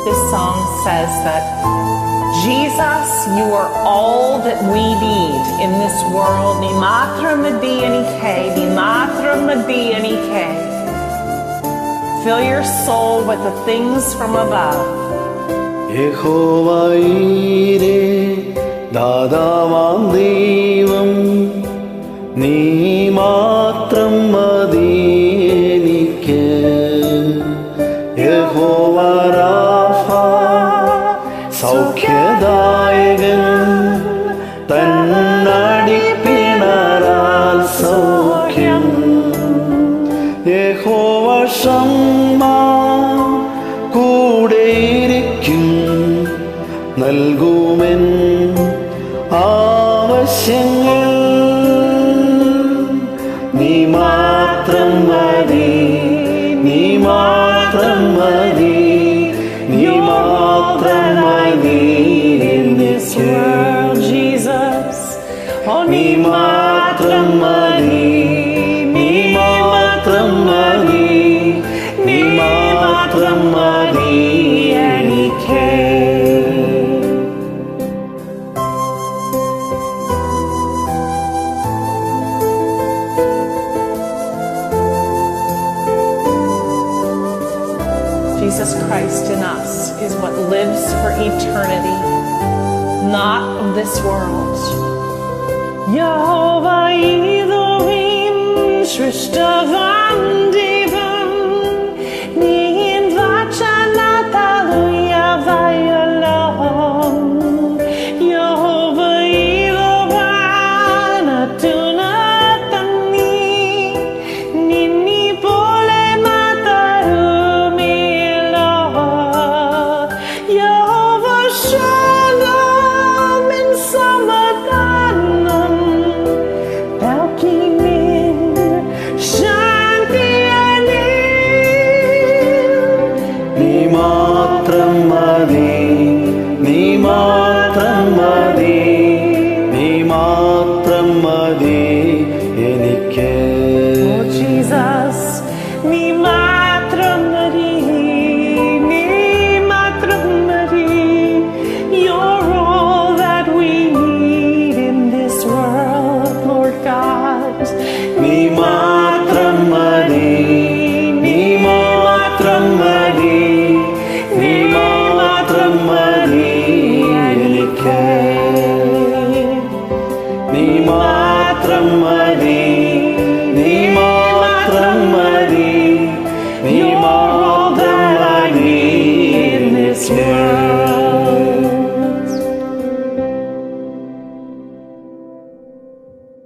This song says that Jesus, you are all that we need in this world. Ni മാത്രം മതി എനിക്ക്, ni മാത്രം മതി എനിക്ക്. Fill your soul with the things from above. യഹോവയീരേ, ദാതാവാം ദൈവം, നീ മാത്രം മതി എനിക്ക്. യഹോവ റാഫ, സൗഖ്യദായകൻ, തന്നടിപ്പിണരാൽ സൗഖ്യം. യഹോവ ഷമ്മ, കൂടെയിരിക്കും, നൽകുമെൻ ആവശ്യങ്ങൾ. നീ മാത്രം മതി, നീ മാത്രം മതി, നീ മാത്രം മതി എനിക്ക്. Jesus, oh, നീ മാത്രം മതി, നീ മാത്രം മതി, നീ മാത്രം മതി എനിക്ക്. Jesus Christ in us is what lives for eternity, not of this world. Yehovah Elohim, Shrishtavam Devam, Nihin Vachanat Aluya Vayalam. Yehovah Elohim, Atunatani, Nini Pole Matarumi. Yehovah Shalom in Samadanam, Balkimin Shanti Anim. നീ മാത്രം മതി, നീ മാത്രം മതി, നീ മാത്രം മതി എനിക്ക്. Oh Jesus, ni matram mari, ni matram mari. You're all that we need in this world, Lord God. നീ മാത്രം മതി, നീ മാത്രം മതി, നീ മാത്രം മതി എനിക്ക്. നീ മാത്രം മതി, നീ മാത്രം മതി, നീ മാത്രം മതി എനിക്ക്.